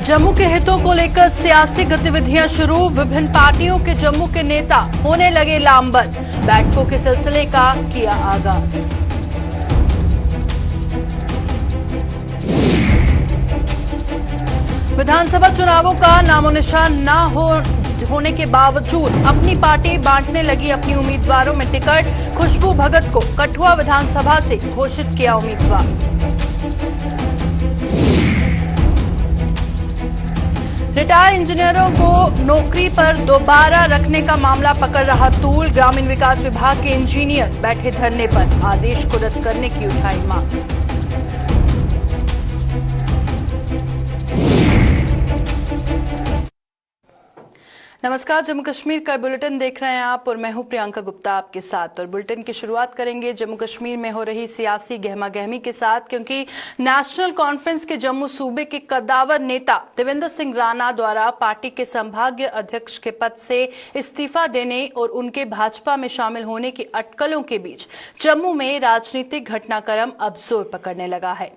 जम्मू के हितों को लेकर सियासी गतिविधियां शुरू। विभिन्न पार्टियों के जम्मू के नेता होने लगे लामबंद। बैठकों के सिलसिले का किया आगाज। विधानसभा चुनावों का नामोनिशान न होने के बावजूद अपनी पार्टी बांटने लगी अपनी उम्मीदवारों में टिकट। खुशबू भगत को कठुआ विधानसभा से घोषित किया उम्मीदवार। रिटायर्ड इंजीनियरों को नौकरी पर दोबारा रखने का मामला पकड़ रहा तूल। ग्रामीण विकास विभाग के इंजीनियर बैठे धरने पर। आदेश को रद्द करने की उठाई मांग। नमस्कार, जम्मू कश्मीर का बुलेटिन देख रहे हैं आप और मैं हूं प्रियंका गुप्ता आपके साथ। और बुलेटिन की शुरुआत करेंगे जम्मू कश्मीर में हो रही सियासी गहमागहमी के साथ, क्योंकि नेशनल कॉन्फ्रेंस के जम्मू सूबे के कद्दावर नेता देवेंद्र सिंह राणा द्वारा पार्टी के संभागीय अध्यक्ष के पद से इस्तीफा देने और उनके भाजपा में शामिल होने की अटकलों के बीच जम्मू में राजनीतिक घटनाक्रम अब जोर पकड़ने लगा है।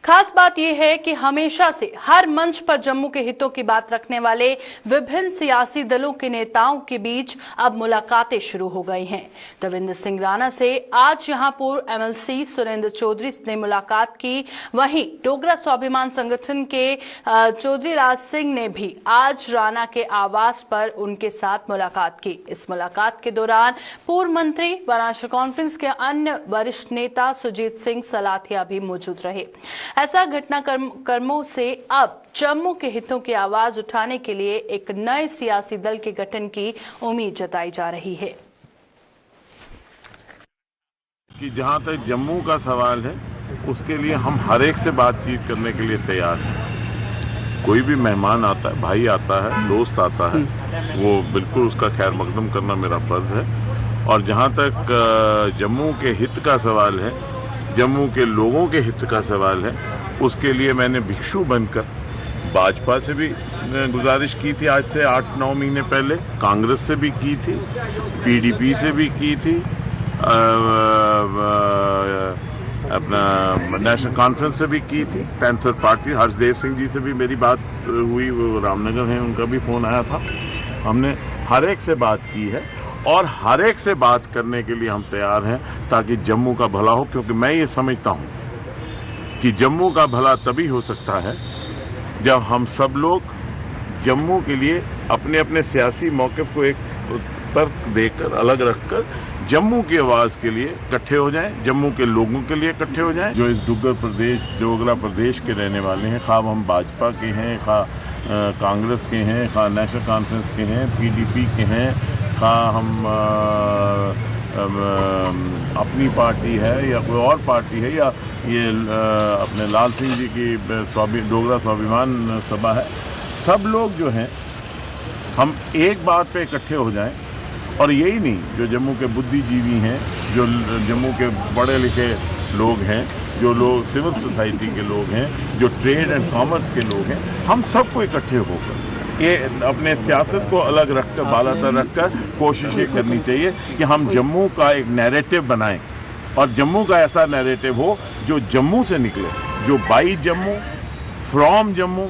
खास बात यह है कि हमेशा से हर मंच पर जम्मू के हितों की बात रखने वाले विभिन्न सियासी दलों के नेताओं के बीच अब मुलाकातें शुरू हो गई हैं। देवेंद्र सिंह राणा से आज यहां पूर्व एमएलसी सुरेंद्र चौधरी ने मुलाकात की। वहीं डोगरा स्वाभिमान संगठन के चौधरी राज सिंह ने भी आज राणा के आवास पर उनके साथ मुलाकात की। इस मुलाकात के दौरान पूर्व मंत्री व नेशनल कॉन्फ्रेंस के अन्य वरिष्ठ नेता सुजीत सिंह सलाथिया भी मौजूद रहे। ऐसा घटनाक्रमों से अब जम्मू के हितों की आवाज उठाने के लिए एक नए सियासी दल के गठन की उम्मीद जताई जा रही है। कि जहां तक जम्मू का सवाल है, उसके लिए हम हर एक से बातचीत करने के लिए तैयार हैं। कोई भी मेहमान आता है, भाई आता है, दोस्त आता है, वो बिल्कुल उसका खैर मकदम करना मेरा फर्ज है। और जहां तक जम्मू के हित का सवाल है, जम्मू के लोगों के हित का सवाल है, उसके लिए मैंने भिक्षु बनकर भाजपा से भी गुजारिश की थी, आज से 8-9 महीने पहले कांग्रेस से भी की थी, पीडीपी से भी की थी, अपना नेशनल कॉन्फ्रेंस से भी की थी, पैंथर पार्टी हर्षदेव सिंह जी से भी मेरी बात हुई, वो रामनगर हैं, उनका भी फोन आया था। हमने हर एक से बात की है और हर एक से बात करने के लिए हम तैयार हैं ताकि जम्मू का भला हो। क्योंकि मैं ये समझता हूं कि जम्मू का भला तभी हो सकता है जब हम सब लोग जम्मू के लिए अपने अपने सियासी मौक़िफ़ को एक तर्क देकर, अलग रखकर जम्मू की आवाज़ के लिए इकट्ठे हो जाएं, जम्मू के लोगों के लिए इकट्ठे हो जाएं। जो इस डोगरा प्रदेश के रहने वाले हैं, खा हम भाजपा के हैं, खा कांग्रेस के हैं, खा नेशनल कॉन्फ्रेंस के हैं, पीडीपी के हैं, खा हम अपनी पार्टी है या कोई और पार्टी है, या ये अपने लाल सिंह जी की डोगरा स्वाभिमान सभा है, सब लोग जो हैं हम एक बात पे इकट्ठे हो जाएं। और यही नहीं, जो जम्मू के बुद्धिजीवी हैं, जो जम्मू के पढ़े लिखे लोग हैं, जो लोग सिविल सोसाइटी के लोग हैं, जो ट्रेड एंड कॉमर्स के लोग हैं, हम सबको इकट्ठे होकर ये अपने सियासत को अलग रखकर, बालातर रखकर कोशिश ये करनी चाहिए कि हम जम्मू का एक नैरेटिव बनाएं और जम्मू का ऐसा नैरेटिव हो जो जम्मू से निकले, जो by Jammu, from Jammu,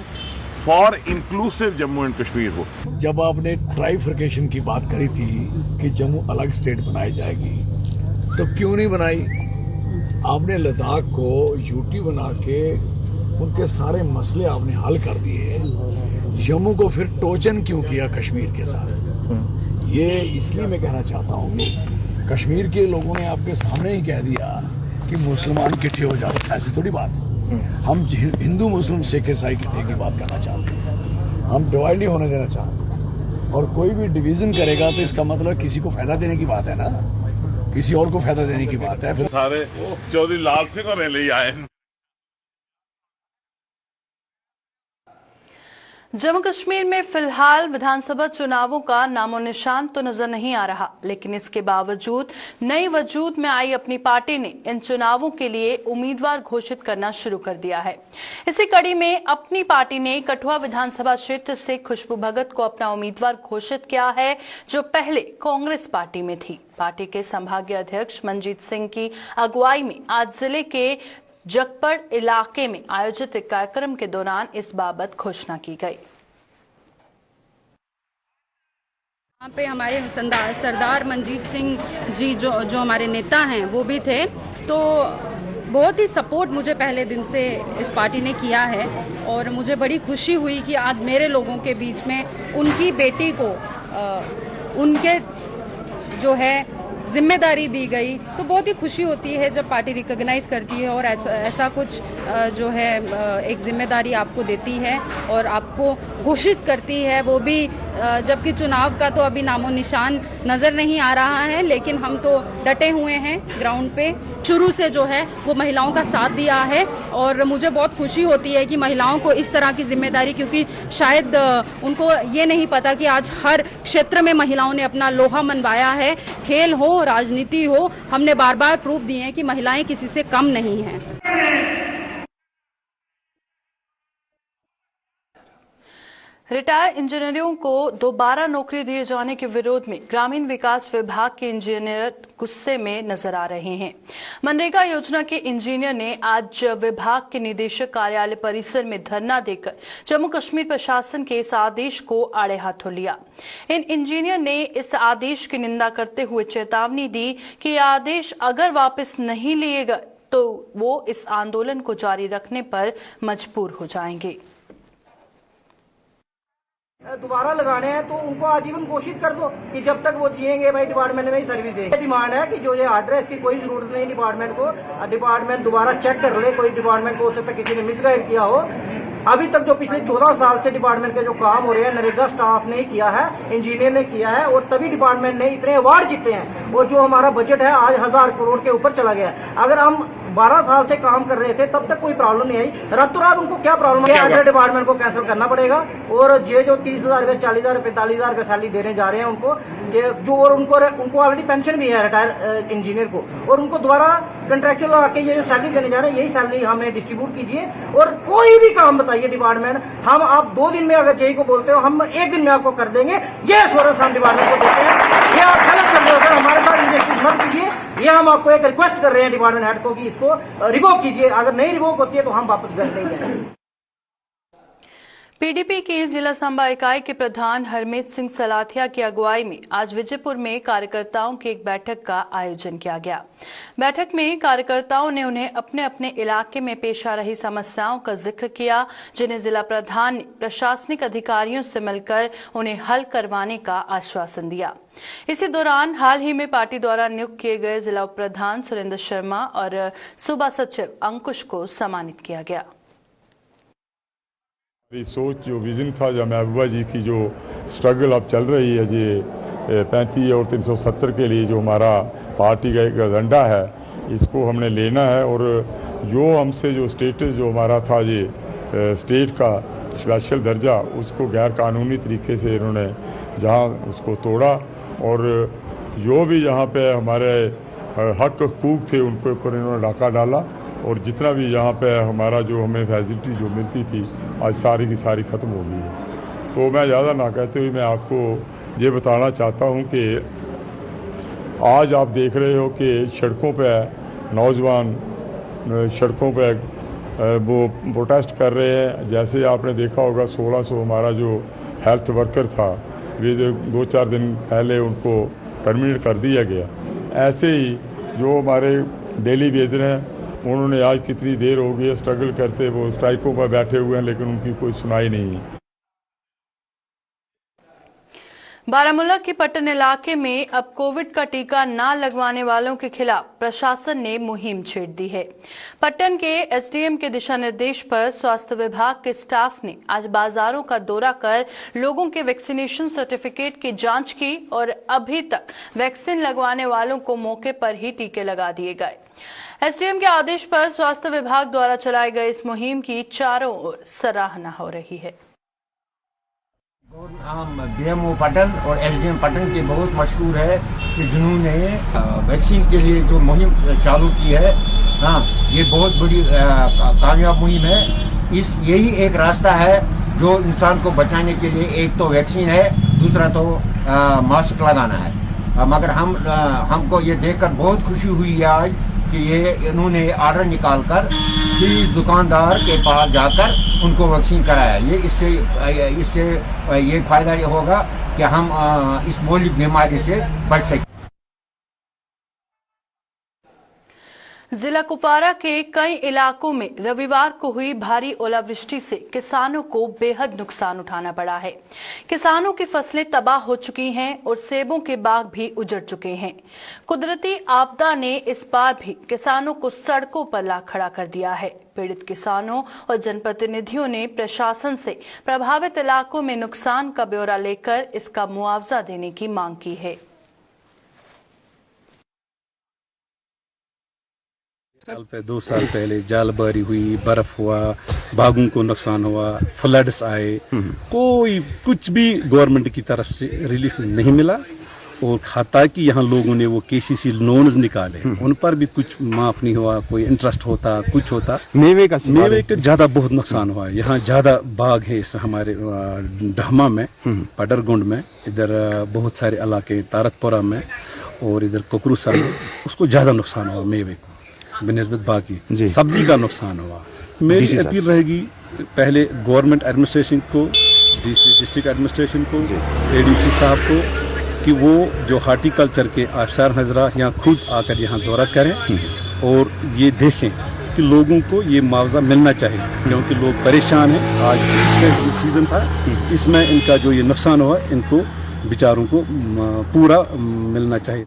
for inclusive Jammu and Kashmir हो। जब आपने ट्राइफर्केशन की बात करी थी कि जम्मू अलग स्टेट बनाई जाएगी, तो क्यों नहीं बनाई? आपने लद्दाख को यूटी बना के उनके सारे मसले आपने हल कर दिए। जम्मू को फिर टोचन क्यों किया कश्मीर के साथ? ये इसलिए मैं कहना चाहता हूँ कि कश्मीर के लोगों ने आपके सामने ही कह दिया कि मुसलमान इकट्ठे हो जाओ। ऐसी थोड़ी बात। हम हिंदू मुस्लिम सिख ईसाई इकट्ठे की बात करना चाहते हैं, हम डिवाइड नहीं होने देना चाहते। और कोई भी डिवीजन करेगा तो इसका मतलब किसी को फायदा देने की बात है ना, किसी और को फायदा देने की बात है। फिर सारे चौधरी लाल सिंह और ले आए। जम्मू कश्मीर में फिलहाल विधानसभा चुनावों का नामो निशान तो नजर नहीं आ रहा, लेकिन इसके बावजूद नई वजूद में आई अपनी पार्टी ने इन चुनावों के लिए उम्मीदवार घोषित करना शुरू कर दिया है। इसी कड़ी में अपनी पार्टी ने कठुआ विधानसभा क्षेत्र से खुशबू भगत को अपना उम्मीदवार घोषित किया है, जो पहले कांग्रेस पार्टी में थी। पार्टी के संभागीय अध्यक्ष मनजीत सिंह की अगुवाई में आज जिले के जगपड़ इलाके में आयोजित एक कार्यक्रम के दौरान इस बाबत घोषणा की गई। यहाँ पे हमारे सरदार मंजीत सिंह जी जो हमारे नेता हैं वो भी थे, तो बहुत ही सपोर्ट मुझे पहले दिन से इस पार्टी ने किया है और मुझे बड़ी खुशी हुई कि आज मेरे लोगों के बीच में उनकी बेटी को उनके जो है जिम्मेदारी दी गई, तो बहुत ही खुशी होती है जब पार्टी रिकॉग्नाइज करती है और ऐसा कुछ जो है एक जिम्मेदारी आपको देती है और आपको घोषित करती है, वो भी जबकि चुनाव का तो अभी नामो निशान नजर नहीं आ रहा है, लेकिन हम तो डटे हुए हैं ग्राउंड पे। शुरू से जो है वो महिलाओं का साथ दिया है और मुझे बहुत खुशी होती है कि महिलाओं को इस तरह की जिम्मेदारी, क्योंकि शायद उनको ये नहीं पता कि आज हर क्षेत्र में महिलाओं ने अपना लोहा मनवाया है, खेल हो राजनीति हो, हमने बार बार प्रूफ दिए हैं कि महिलाएं किसी से कम नहीं हैं। रिटायर्ड इंजीनियरों को दोबारा नौकरी दिए जाने के विरोध में ग्रामीण विकास विभाग के इंजीनियर गुस्से में नजर आ रहे हैं। मनरेगा योजना के इंजीनियर ने आज विभाग के निदेशक कार्यालय परिसर में धरना देकर जम्मू कश्मीर प्रशासन के इस आदेश को आड़े हाथों लिया। इन इंजीनियर ने इस आदेश की निंदा करते हुए चेतावनी दी कि यह आदेश अगर वापस नहीं लिए गए तो वो इस आंदोलन को जारी रखने पर मजबूर हो जाएंगे। दोबारा लगाने हैं तो उनको आजीवन घोषित कर दो कि जब तक वो जिएंगे भाई डिपार्टमेंट में ही सर्विस देंगे। डिमांड है कि जो ये आर्डर है इसकी कोई जरूरत नहीं डिपार्टमेंट को, डिपार्टमेंट दोबारा चेक कर ले। कोई डिपार्टमेंट को हो सकता है किसी ने मिसगाइड किया हो। अभी तक जो पिछले 14 साल से डिपार्टमेंट के जो काम हो रहे हैं नरेगा स्टाफ ने किया है, इंजीनियर ने किया है और तभी डिपार्टमेंट ने इतने अवार्ड जीते हैं। और जो हमारा बजट है आज 1000 करोड़ के ऊपर चला गया है। अगर हम 12 साल से काम कर रहे थे तब तक कोई प्रॉब्लम नहीं आई, रातों रात उनको क्या प्रॉब्लम है? आगे डिपार्टमेंट को कैंसिल करना पड़ेगा और ये जो 30,000 रुपये 40,000 रुपये 45,000 रुपये सैलरी देने जा रहे हैं उनको, जो और उनको ऑलरेडी पेंशन भी है रिटायर इंजीनियर को, और उनको दोबारा कंट्रेक्चुअल लगा के ये जो सैलरी देने जा रहे हैं यही सैलरी हमें डिस्ट्रीब्यूट कीजिए। और कोई भी काम बताइए डिपार्टमेंट, हम आप 2 दिन में अगर जेई को बोलते हो हम 1 दिन में आपको कर देंगे, ये एश्योरेंस हम डिपार्टमेंट को देते हैं। ये आप गलत कर रहे हो सर, हमारे साथ इंडस्ट्री मत कीजिए। ये हम आपको एक रिक्वेस्ट कर रहे हैं डिपार्टमेंट हेड को कि इसको रिवोक कीजिए। अगर नहीं रिवोक होती है तो हम वापस घर नहीं जाएंगे। पीडीपी की जिला सांबा इकाई के प्रधान हरमीत सिंह सलाथिया की अगुवाई में आज विजयपुर में कार्यकर्ताओं की एक बैठक का आयोजन किया गया। बैठक में कार्यकर्ताओं ने उन्हें अपने अपने इलाके में पेश आ रही समस्याओं का जिक्र किया, जिन्हें जिला प्रधान ने प्रशासनिक अधिकारियों से मिलकर उन्हें हल करवाने का आश्वासन दिया। इसी दौरान हाल ही में पार्टी द्वारा नियुक्त किए गए जिला उप प्रधान सुरेंद्र शर्मा और सूबा सचिव अंकुश को सम्मानित किया गया। सोच जो विजन था जो महबूबा जी की जो स्ट्रगल अब चल रही है ये 35 और 370 के लिए जो हमारा पार्टी का एक एजेंडा है इसको हमने लेना है। और जो हमसे जो स्टेटस जो हमारा था ये स्टेट का स्पेशल दर्जा उसको गैर कानूनी तरीके से इन्होंने जहां उसको तोड़ा और जो भी यहाँ पे हमारे हक हकूक थे उनके ऊपर इन्होंने डाका डाला और जितना भी यहाँ पे हमारा जो हमें फैसिलिटी जो मिलती थी आज सारी की सारी ख़त्म हो गई है। तो मैं ज़्यादा ना कहते हुए मैं आपको ये बताना चाहता हूँ कि आज आप देख रहे हो कि सड़कों पे नौजवान सड़कों पे वो प्रोटेस्ट कर रहे हैं। जैसे आपने देखा होगा 1600 हमारा जो हेल्थ वर्कर था वे 2-4 दिन पहले उनको टर्मिनेट कर दिया गया। ऐसे ही जो हमारे डेली वेजर हैं उन्होंने आज कितनी देर हो गई है स्ट्रगल करते, वो स्ट्राइकों पर बैठे हुए हैं लेकिन उनकी कोई सुनाई नहीं है। बारामूला के पट्टन इलाके में अब कोविड का टीका न लगवाने वालों के खिलाफ प्रशासन ने मुहिम छेड़ दी है। पट्टन के एसडीएम के दिशा निर्देश पर स्वास्थ्य विभाग के स्टाफ ने आज बाजारों का दौरा कर लोगों के वैक्सीनेशन सर्टिफिकेट की जांच की और अभी तक वैक्सीन लगवाने वालों को मौके पर ही टीके लगा दिए गए। एसडीएम के आदेश पर स्वास्थ्य विभाग द्वारा चलाए गए इस मुहिम की चारों ओर सराहना हो रही है। बीएमओ पट्टन और एसडीएम पट्टन के बहुत मशहूर है कि जिन्होंने वैक्सीन के लिए जो मुहिम चालू की है, हाँ ये बहुत बड़ी कामयाब मुहिम है। यही एक रास्ता है जो इंसान को बचाने के लिए, एक तो वैक्सीन है, दूसरा तो मास्क लगाना है। मगर हमको ये देखकर बहुत खुशी हुई है आज कि ये इन्होंने ऑर्डर निकालकर कि दुकानदार के पास जाकर उनको वैक्सीन कराया। ये इससे ये फायदा ये होगा कि हम इस मौलिक बीमारी से बच सकें। जिला कुपवारा के कई इलाकों में रविवार को हुई भारी ओलावृष्टि से किसानों को बेहद नुकसान उठाना पड़ा है। किसानों की फसलें तबाह हो चुकी हैं और सेबों के बाग भी उजड़ चुके हैं। कुदरती आपदा ने इस बार भी किसानों को सड़कों पर ला खड़ा कर दिया है। पीड़ित किसानों और जनप्रतिनिधियों ने प्रशासन से प्रभावित इलाकों में नुकसान का ब्यौरा लेकर इसका मुआवजा देने की मांग की है। दो साल पहले जालबारी हुई, बर्फ हुआ, बागों को नुकसान हुआ, फ्लड्स आए, कोई कुछ भी गवर्नमेंट की तरफ से रिलीफ नहीं मिला। और खाता कि यहाँ लोगों ने वो केसीसी लोन्स निकाले, उन पर भी कुछ माफ नहीं हुआ, कोई इंटरेस्ट होता, कुछ होता। मेवे का ज्यादा बहुत नुकसान हुआ। यहाँ ज्यादा बाग है इस हमारे डहमा में, पडरगुंड में, इधर बहुत सारे इलाके तारकपुरा में और इधर कुकरूसा में, उसको ज्यादा नुकसान हुआ मेवे को बनिस्बत बाकी। सब्जी का नुकसान हुआ। मेरी अपील रहेगी पहले गवर्नमेंट एडमिनिस्ट्रेशन को, डिस्ट्रिक्ट एडमिनिस्ट्रेशन को, एडीसी साहब को, कि वो जो हार्टिकल्चर के अफसर हजरात यहाँ खुद आकर यहाँ दौरा करें और ये देखें कि लोगों को ये मुआवजा मिलना चाहिए, क्योंकि लोग परेशान हैं। आज सीजन था, इसमें इनका जो ये नुकसान हुआ इनको बेचारों को पूरा मिलना चाहिए।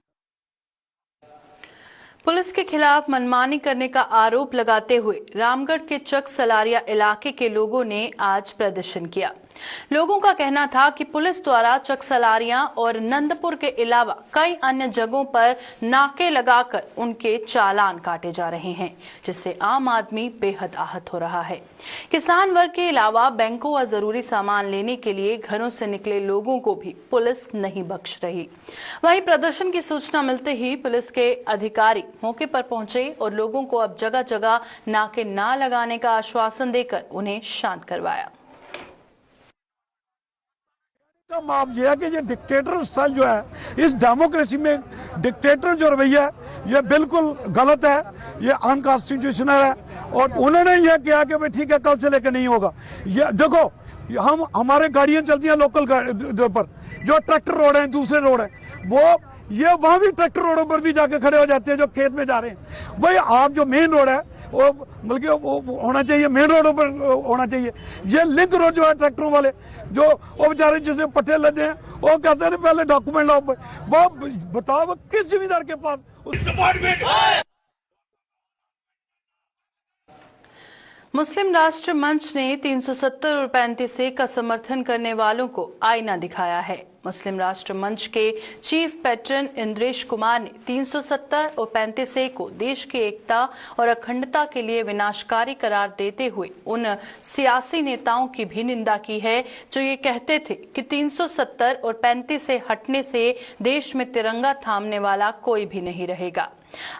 पुलिस के खिलाफ मनमानी करने का आरोप लगाते हुए रामगढ़ के चक सलारिया इलाके के लोगों ने आज प्रदर्शन किया। लोगों का कहना था कि पुलिस द्वारा चक सलारिया और नंदपुर के अलावा कई अन्य जगहों पर नाके लगाकर उनके चालान काटे जा रहे हैं, जिससे आम आदमी बेहद आहत हो रहा है। किसान वर्ग के अलावा बैंकों व जरूरी सामान लेने के लिए घरों से निकले लोगों को भी पुलिस नहीं बख्श रही। वहीं प्रदर्शन की सूचना मिलते ही पुलिस के अधिकारी मौके पर पहुंचे और लोगों को अब जगह जगह नाके न लगाने का आश्वासन देकर उन्हें शांत करवाया। का माप यह है कि ये डिक्टेटर स्टाइल जो है, इस डेमोक्रेसी में डिक्टेटर जो रवैया है ये बिल्कुल गलत है, ये अनकॉन्स्टिट्यूशनल है। और उन्होंने ये किया कि भाई ठीक है कल से लेकर नहीं होगा। ये देखो, हमारे गाड़ियां चलती हैं लोकल पर, जो ट्रैक्टर रोड है, दूसरे रोड है, वो ये वहां भी ट्रैक्टर रोडों पर भी जाके खड़े हो जाते हैं जो खेत में जा रहे हैं। भाई आप जो मेन रोड है वो बल्कि वो होना चाहिए, मेन रोडों पर होना चाहिए। ये लिंक रोड जो है ट्रैक्टरों वाले जो वो बेचारे जिसमें पट्टे लदे हैं, वो कहते हैं पहले डॉक्यूमेंट लाओ। वो बताओ किस जिम्मेदार के पास मुस्लिम राष्ट्र मंच ने 370 और 35A का समर्थन करने वालों को आईना दिखाया है। मुस्लिम राष्ट्र मंच के चीफ पैट्रन इंद्रेश कुमार ने 370 और 35A को देश की एकता और अखंडता के लिए विनाशकारी करार देते हुए उन सियासी नेताओं की भी निंदा की है जो ये कहते थे कि 370 और 35A हटने से देश में तिरंगा थामने वाला कोई भी नहीं रहेगा।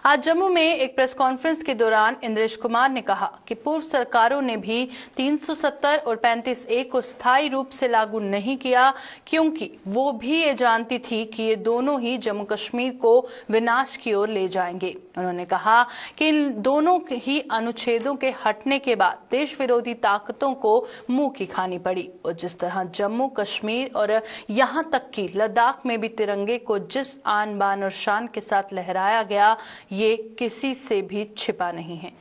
आज जम्मू में एक प्रेस कॉन्फ्रेंस के दौरान इंद्रेश कुमार ने कहा कि पूर्व सरकारों ने भी 370 और 35A को स्थायी रूप से लागू नहीं किया, क्योंकि वो भी ये जानती थी कि ये दोनों ही जम्मू कश्मीर को विनाश की ओर ले जाएंगे। उन्होंने कहा कि इन दोनों ही अनुच्छेदों के हटने के बाद देश विरोधी ताकतों को मुंह की खानी पड़ी और जिस तरह जम्मू कश्मीर और यहां तक कि लद्दाख में भी तिरंगे को जिस आन बान और शान के साथ लहराया गया, ये किसी से भी छिपा नहीं है।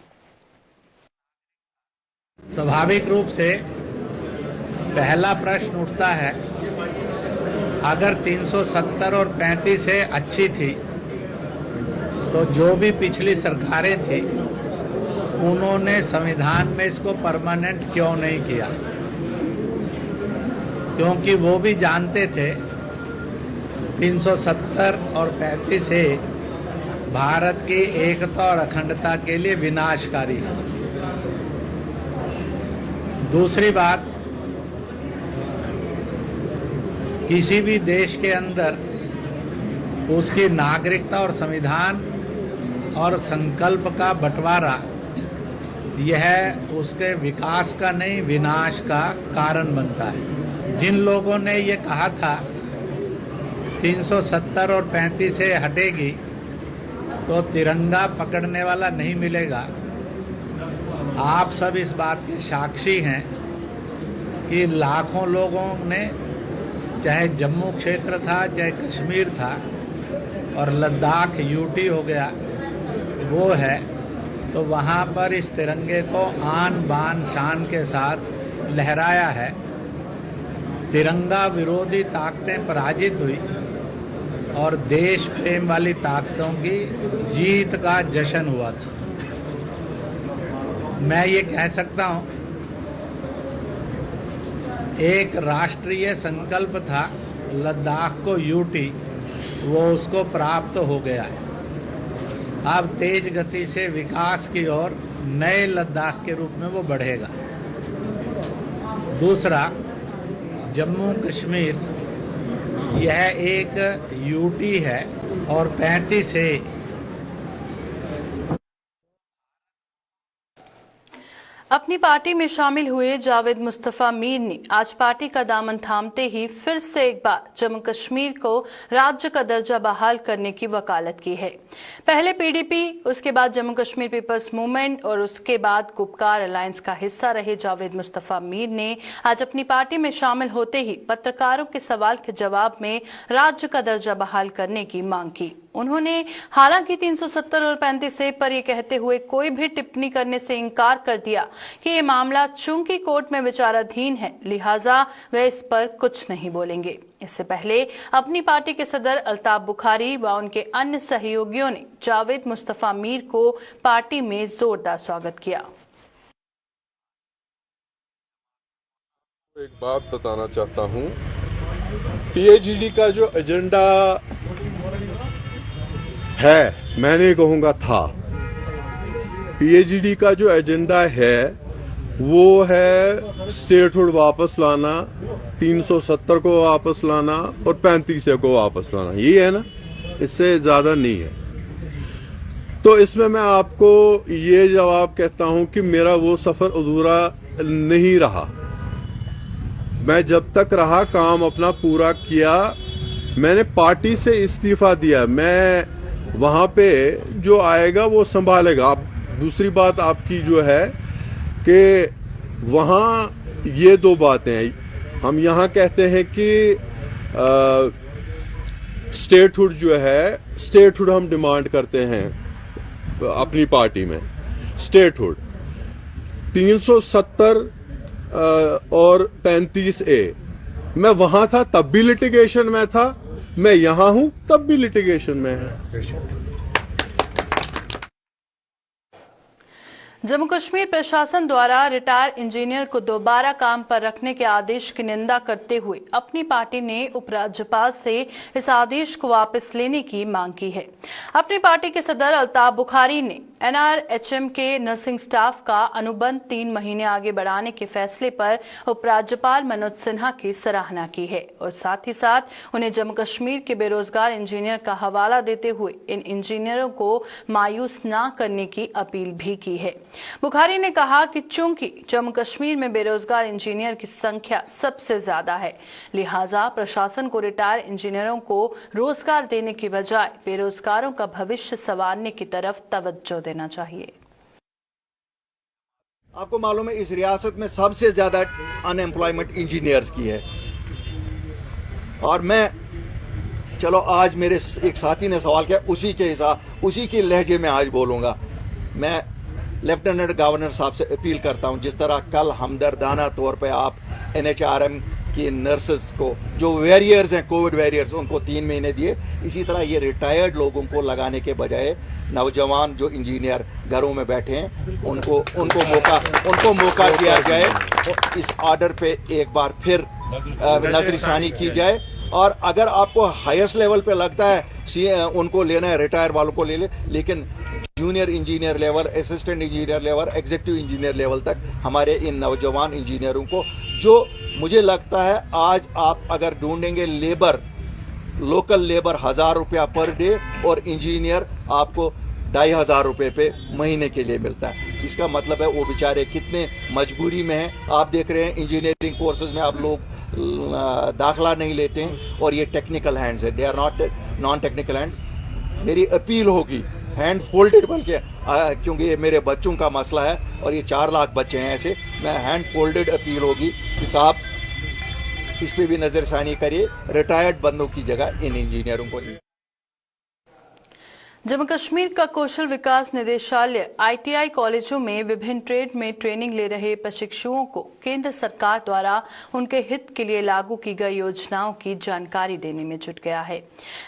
स्वाभाविक रूप से पहला प्रश्न उठता है, अगर 370 और 35A अच्छी थी तो जो भी पिछली सरकारें थी उन्होंने संविधान में इसको परमानेंट क्यों नहीं किया? क्योंकि वो भी जानते थे 370 और 35A भारत की एकता और अखंडता के लिए विनाशकारी है। दूसरी बात, किसी भी देश के अंदर उसकी नागरिकता और संविधान और संकल्प का बंटवारा यह उसके विकास का नहीं विनाश का कारण बनता है। जिन लोगों ने ये कहा था 370 और 35A हटेगी, तो तिरंगा पकड़ने वाला नहीं मिलेगा। आप सब इस बात के साक्षी हैं कि लाखों लोगों ने, चाहे जम्मू क्षेत्र था चाहे कश्मीर था और लद्दाख यूटी हो गया वो है, तो वहाँ पर इस तिरंगे को आन बान शान के साथ लहराया है। तिरंगा विरोधी ताकतें पराजित हुई और देश प्रेम वाली ताकतों की जीत का जश्न हुआ था। मैं ये कह सकता हूँ, एक राष्ट्रीय संकल्प था लद्दाख को यूटी, वो उसको प्राप्त हो गया है। अब तेज गति से विकास की ओर नए लद्दाख के रूप में वो बढ़ेगा। दूसरा, जम्मू कश्मीर यह एक यूटी है और 35 है। अपनी पार्टी में शामिल हुए जावेद मुस्तफा मीर ने आज पार्टी का दामन थामते ही फिर से एक बार जम्मू कश्मीर को राज्य का दर्जा बहाल करने की वकालत की है। पहले पीडीपी, उसके बाद जम्मू कश्मीर पीपल्स मूवमेंट और उसके बाद गुपकार अलायंस का हिस्सा रहे जावेद मुस्तफा मीर ने आज अपनी पार्टी में शामिल होते ही पत्रकारों के सवाल के जवाब में राज्य का दर्जा बहाल करने की मांग की। उन्होंने हालांकि 370 और 35 ए पर यह कहते हुए कोई भी टिप्पणी करने से इनकार कर दिया कि ये मामला चूंकि कोर्ट में विचाराधीन है, लिहाजा वे इस पर कुछ नहीं बोलेंगे। इससे पहले अपनी पार्टी के सदर अल्ताफ बुखारी व उनके अन्य सहयोगियों ने जावेद मुस्तफा मीर को पार्टी में जोरदार स्वागत किया। एक बात बताना चाहता हूं, पीएचडी का जो एजेंडा है, मैं नहीं कहूंगा था, पीएचडी का जो एजेंडा है वो है स्टेटहुड वापस लाना, 370 को वापस लाना और 35 को वापस लाना, ये है ना, इससे ज्यादा नहीं है। तो इसमें मैं आपको ये जवाब कहता हूं कि मेरा वो सफर अधूरा नहीं रहा। मैं जब तक रहा काम अपना पूरा किया। मैंने पार्टी से इस्तीफा दिया, मैं वहां पे जो आएगा वो संभालेगा। आप दूसरी बात आपकी जो है कि वहां ये दो बातें हैं, हम यहाँ कहते हैं कि स्टेटहुड जो है, स्टेटहुड हम डिमांड करते हैं अपनी पार्टी में, स्टेटहुड 370 और 35 ए। मैं वहां था तब भी लिटिगेशन में था, मैं यहां हूं तब भी लिटिगेशन में है। जम्मू कश्मीर प्रशासन द्वारा रिटायर इंजीनियर को दोबारा काम पर रखने के आदेश की निंदा करते हुए अपनी पार्टी ने उपराज्यपाल से इस आदेश को वापस लेने की मांग की है। अपनी पार्टी के सदर अल्ताफ बुखारी ने एनआरएचएम के नर्सिंग स्टाफ का अनुबंध 3 महीने आगे बढ़ाने के फैसले पर उपराज्यपाल मनोज सिन्हा की सराहना की है और साथ ही साथ उन्हें जम्मू कश्मीर के बेरोजगार इंजीनियर का हवाला देते हुए इन इंजीनियरों को मायूस न करने की अपील भी की है। बुखारी ने कहा कि चूंकि जम्मू कश्मीर में बेरोजगार इंजीनियर की संख्या सबसे ज्यादा है, लिहाजा प्रशासन को रिटायर इंजीनियरों को रोजगार देने की बजाय बेरोजगारों का भविष्य संवारने की तरफ तवज्जो देना चाहिए। आपको मालूम है इस रियासत में सबसे ज्यादा अनएम्प्लॉयमेंट इंजीनियर्स की है। और मैं, चलो आज मेरे एक साथी ने सवाल किया, उसी के लहजे में आज बोलूंगा। मैं लेफ्टिनेंट गवर्नर साहब से अपील करता हूं, जिस तरह कल हमदर्दाना तौर पे आप एनएचआरएम की नर्सेस को, जो वॉरियर्स हैं, कोविड वॉरियर्स, उनको 3 महीने दिए, इसी तरह ये रिटायर्ड लोगों को लगाने के बजाय नौजवान जो इंजीनियर घरों में बैठे हैं उनको मौका दिया जाए। तो इस ऑर्डर पे एक बार फिर नजरसानी की जाए। और अगर आपको हाईएस्ट लेवल पे लगता है उनको लेना है, रिटायर वालों को ले ले, लेकिन junior engineer level, assistant engineer level, executive engineer level तक हमारे इन नौजवान इंजीनियरों को, जो मुझे लगता है आज आप अगर ढूंढेंगे लेबर, लोकल लेबर 1000 रुपया पर डे और इंजीनियर आपको 2500 रुपये पे महीने के लिए मिलता है। इसका मतलब है वो बेचारे कितने मजबूरी में हैं। आप देख रहे हैं इंजीनियरिंग कोर्सेज में आप लोग दाखला नहीं लेते हैं और ये टेक्निकल हैंड्स है, they are not non technical hands. मेरी अपील होगी हैंड फोल्डेड, बल्कि क्योंकि ये मेरे बच्चों का मसला है और ये 4 लाख बच्चे हैं ऐसे, मैं हैंड फोल्डेड अपील होगी कि साहब इस पे भी नज़रसानी करिए, रिटायर्ड बंदों की जगह इन इंजीनियरों को दी। जम्मू कश्मीर का कौशल विकास निदेशालय आईटीआई कॉलेजों में विभिन्न ट्रेड में ट्रेनिंग ले रहे प्रशिक्षुओं को केंद्र सरकार द्वारा उनके हित के लिए लागू की गई योजनाओं की जानकारी देने में जुट गया है।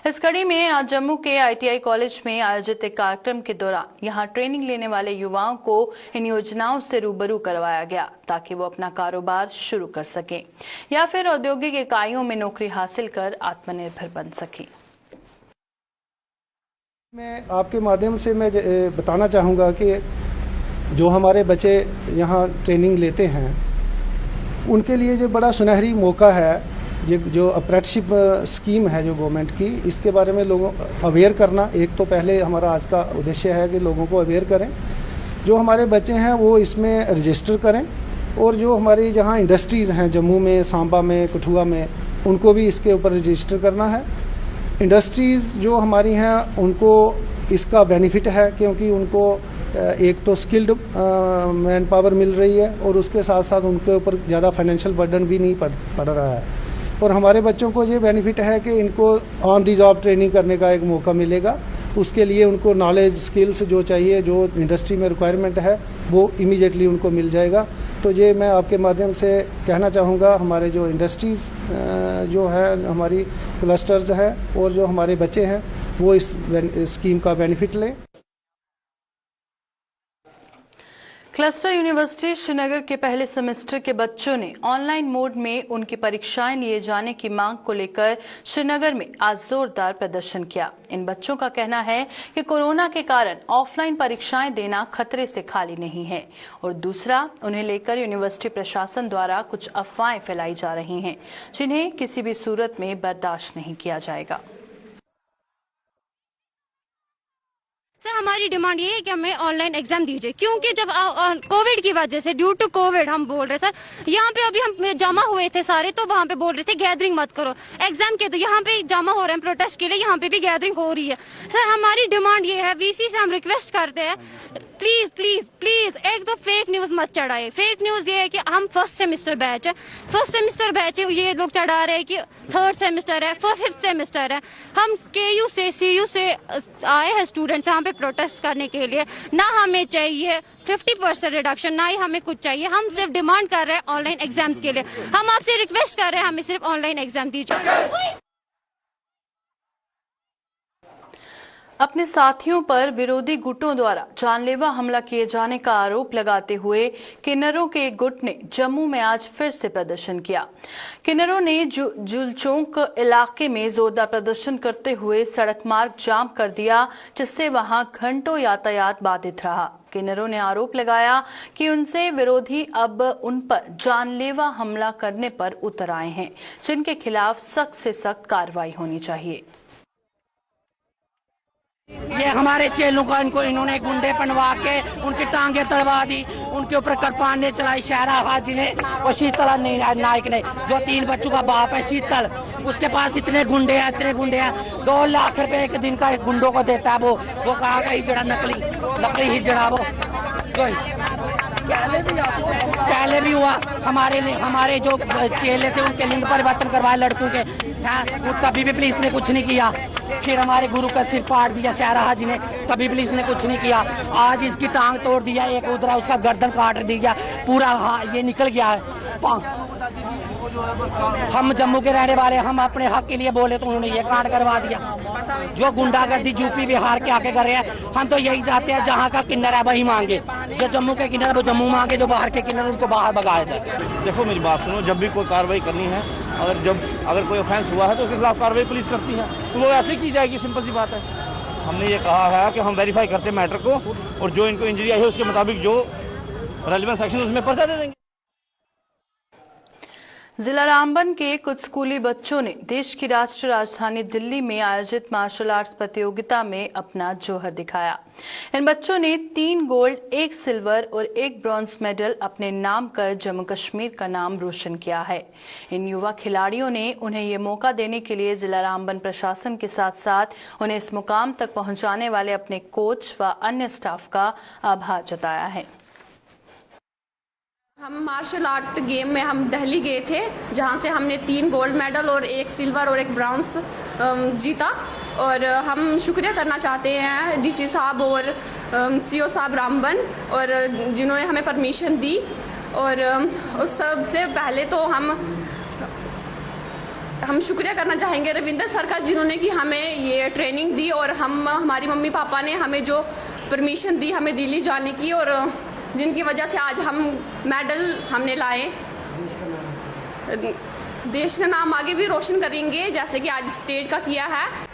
इस कड़ी में आज जम्मू के आईटीआई कॉलेज में आयोजित एक कार्यक्रम के दौरान यहां ट्रेनिंग लेने वाले युवाओं को इन योजनाओं से रूबरू करवाया गया ताकि वो अपना कारोबार शुरू कर सकें या फिर औद्योगिक इकाइयों में नौकरी हासिल कर आत्मनिर्भर बन सकें। मैं आपके माध्यम से मैं बताना चाहूँगा कि जो हमारे बच्चे यहाँ ट्रेनिंग लेते हैं उनके लिए जो बड़ा सुनहरी मौका है, जो अप्रेंटिसशिप स्कीम है जो गवर्नमेंट की, इसके बारे में लोगों अवेयर करना एक तो पहले हमारा आज का उद्देश्य है कि लोगों को अवेयर करें। जो हमारे बच्चे हैं वो इसमें रजिस्टर करें और जो हमारी जहाँ इंडस्ट्रीज़ हैं जम्मू में, सांबा में, कठुआ में, उनको भी इसके ऊपर रजिस्टर करना है। इंडस्ट्रीज़ जो हमारी हैं उनको इसका बेनिफिट है क्योंकि उनको एक तो स्किल्ड मैन पावर मिल रही है और उसके साथ साथ उनके ऊपर ज़्यादा फाइनेंशियल बर्डन भी नहीं पड़ रहा है। और हमारे बच्चों को ये बेनिफिट है कि इनको ऑन दी जॉब ट्रेनिंग करने का एक मौका मिलेगा। उसके लिए उनको नॉलेज, स्किल्स जो चाहिए, जो इंडस्ट्री में रिक्वायरमेंट है, वो इमीडिएटली उनको मिल जाएगा। तो ये मैं आपके माध्यम से कहना चाहूँगा, हमारे जो इंडस्ट्रीज़ जो है, हमारी क्लस्टर्स है और जो हमारे बच्चे हैं वो इस स्कीम का बेनिफिट लें। क्लस्टर यूनिवर्सिटी श्रीनगर के पहले सेमेस्टर के बच्चों ने ऑनलाइन मोड में उनकी परीक्षाएं लिए जाने की मांग को लेकर श्रीनगर में आज जोरदार प्रदर्शन किया। इन बच्चों का कहना है कि कोरोना के कारण ऑफलाइन परीक्षाएं देना खतरे से खाली नहीं है और दूसरा, उन्हें लेकर यूनिवर्सिटी प्रशासन द्वारा कुछ अफवाहें फैलाई जा रही हैं जिन्हें किसी भी सूरत में बर्दाश्त नहीं किया जाएगा। सर, हमारी डिमांड ये है कि हमें ऑनलाइन एग्जाम दीजिए, क्योंकि जब कोविड की वजह से, ड्यू टू कोविड हम बोल रहे सर, यहाँ पे अभी हम जमा हुए थे सारे, तो वहाँ पे बोल रहे थे गैदरिंग मत करो एग्जाम के, तो यहाँ पे जमा हो रहे हैं प्रोटेस्ट के लिए, यहाँ पे भी गैदरिंग हो रही है। सर, हमारी डिमांड ये है, वीसी से हम रिक्वेस्ट करते हैं, प्लीज प्लीज प्लीज एक तो फेक न्यूज मत चढ़ाए। फेक न्यूज ये है कि हम फर्स्ट सेमेस्टर बैच है, ये लोग चढ़ा रहे हैं कि थर्ड सेमेस्टर है, फिफ्थ सेमेस्टर है। हम केयू से, सीयू से आए हैं स्टूडेंट्स यहाँ पे प्रोटेस्ट करने के लिए। ना हमें चाहिए 50% रिडक्शन, ना ही हमें कुछ चाहिए, हम सिर्फ डिमांड कर रहे हैं ऑनलाइन एग्जाम्स के लिए। हम आपसे रिक्वेस्ट कर रहे हैं, हमें सिर्फ ऑनलाइन एग्जाम दीजिए। अपने साथियों पर विरोधी गुटों द्वारा जानलेवा हमला किए जाने का आरोप लगाते हुए किन्नरों के एक गुट ने जम्मू में आज फिर से प्रदर्शन किया। किन्नरों ने जुलचौक इलाके में जोरदार प्रदर्शन करते हुए सड़क मार्ग जाम कर दिया, जिससे वहां घंटों यातायात बाधित रहा। किन्नरों ने आरोप लगाया कि उनसे विरोधी अब उन पर जानलेवा हमला करने पर उतर आए हैं, जिनके खिलाफ सख्त से सख्त कार्रवाई होनी चाहिए। ये हमारे चेलों का इन्होंने गुंडे बनवा के उनकी टांगे तड़वा दी, उनके ऊपर कृपान ने चलाई, शहरा हाजी ने और शीतल नायक ने, जो 3 बच्चों का बाप है शीतल, उसके पास इतने गुंडे हैं 2 लाख रुपए एक दिन का गुंडों को देता है। वो कहा गई जड़ा नकली ही जड़ा वो पहले भी हुआ। हमारे जो चेले थे उनके लिंग परिवर्तन करवाए लड़कों के, कभी भी पुलिस ने कुछ नहीं किया। फिर हमारे गुरु का सिर फाड़ दिया शहरा हाजी ने, कभी पुलिस ने कुछ नहीं किया। आज इसकी टांग तोड़ दिया, एक उधर उसका गर्दन काट दिया, पूरा ये निकल गया है। हम जम्मू के रहने वाले, हम अपने हक के लिए बोले तो उन्होंने ये कांड करवा दिया। जो गुंडागर्दी यूपी बिहार के आके कर रहे हैं, हम तो यही चाहते हैं जहाँ का किन्नर है वही मांगे, जो जम्मू के किन्नर वो जम्मू मांगे, जो बाहर के किन्नर उनको बाहर भगाया जाए। देखो मेरी बात सुनो, जब भी कोई कार्रवाई करनी है, अगर कोई ऑफेंस हुआ है तो उसके खिलाफ कार्रवाई पुलिस करती है, तो वो ऐसे की जाएगी, सिंपल सी बात है। हमने ये कहा है कि हम वेरीफाई करते हैं मैटर को, और जो इनको इंजरी आई है उसके मुताबिक जो रेलेवेंट सेक्शन उसमें पर्चा दे देंगे। जिला रामबन के कुछ स्कूली बच्चों ने देश की राष्ट्रीय राजधानी दिल्ली में आयोजित मार्शल आर्ट्स प्रतियोगिता में अपना जौहर दिखाया। इन बच्चों ने 3 गोल्ड, 1 सिल्वर और 1 ब्रॉन्ज मेडल अपने नाम कर जम्मू कश्मीर का नाम रोशन किया है। इन युवा खिलाड़ियों ने उन्हें ये मौका देने के लिए जिला रामबन प्रशासन के साथ साथ उन्हें इस मुकाम तक पहुंचाने वाले अपने कोच व अन्य स्टाफ का आभार जताया है। हम मार्शल आर्ट गेम में हम दिल्ली गए थे, जहां से हमने 3 गोल्ड मेडल और 1 सिल्वर और 1 ब्रॉन्ज जीता। और हम शुक्रिया करना चाहते हैं डीसी साहब और सीओ साहब रामबन, और जिन्होंने हमें परमिशन दी। और उस सबसे पहले तो हम शुक्रिया करना चाहेंगे रविंदर सर का, जिन्होंने कि हमें ये ट्रेनिंग दी और हमारी मम्मी पापा ने हमें जो परमिशन दी हमें दिल्ली जाने की, और जिनकी वजह से आज हम मेडल हमने लाए। देश का नाम आगे भी रोशन करेंगे, जैसे कि आज स्टेट का किया है।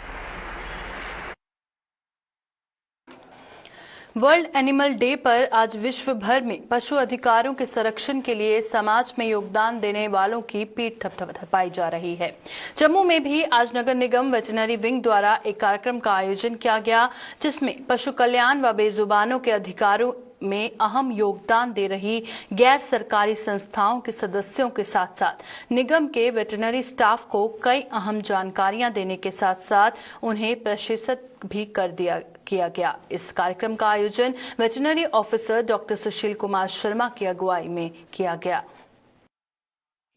वर्ल्ड एनिमल डे पर आज विश्व भर में पशु अधिकारों के संरक्षण के लिए समाज में योगदान देने वालों की पीठ थपथपाई जा रही है। जम्मू में भी आज नगर निगम वेटरनरी विंग द्वारा एक कार्यक्रम का आयोजन किया गया, जिसमें पशु कल्याण व बेजुबानों के अधिकारों में अहम योगदान दे रही गैर सरकारी संस्थाओं के सदस्यों के साथ साथ निगम के वेटरनरी स्टाफ को कई अहम जानकारियां देने के साथ साथ उन्हें प्रशिक्षित भी किया गया। इस कार्यक्रम का आयोजन veterinary officer doctor Sushil Kumar Sharma की अगुवाई में किया गया।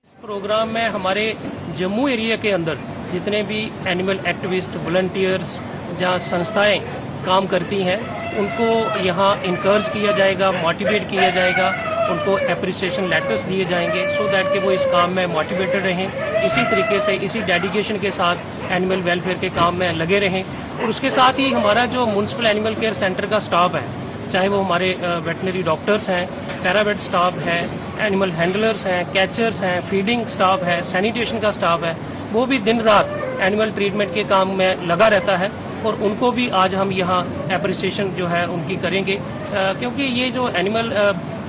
इस प्रोग्राम में हमारे जम्मू एरिया के अंदर जितने भी एनिमल एक्टिविस्ट, वॉलंटियर्स, जहाँ संस्थाएं काम करती हैं, उनको यहाँ इनकरेज किया जाएगा, मोटिवेट किया जाएगा, उनको एप्रिसिएशन लेटर्स दिए जाएंगे सो दैट कि वो इस काम में मोटिवेटेड रहें। इसी तरीके से इसी डेडिकेशन के साथ एनिमल वेलफेयर के काम में लगे रहें। और उसके साथ ही हमारा जो म्युनिसिपल एनिमल केयर सेंटर का स्टाफ है, चाहे वो हमारे वेटनरी डॉक्टर्स हैं, पैरावेट स्टाफ है, एनिमल हैंडलर्स हैं, कैचर्स हैं, फीडिंग स्टाफ है, सैनिटेशन का स्टाफ है, वो भी दिन रात एनिमल ट्रीटमेंट के काम में लगा रहता है। और उनको भी आज हम यहाँ एप्रिसिएशन जो है उनकी करेंगे, क्योंकि ये जो एनिमल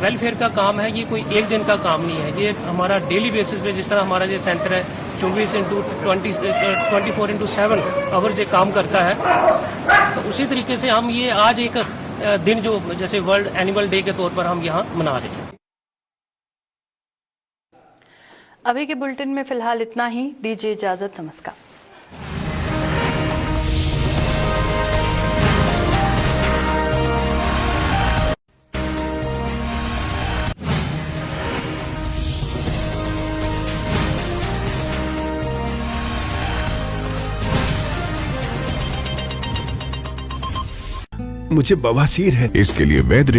वेलफेयर का काम है ये कोई एक दिन का काम नहीं है, ये हमारा डेली बेसिस पे, जिस तरह हमारा ये सेंटर है 24/7 आवर्स ये काम करता है, तो उसी तरीके से हम ये आज एक दिन जो जैसे वर्ल्ड एनिमल डे के तौर पर हम यहाँ मना रहे हैं। अभी के बुलेटिन में फिलहाल इतना ही। दीजिए इजाजत। नमस्कार। मुझे बवासीर है। इसके लिए वैद्य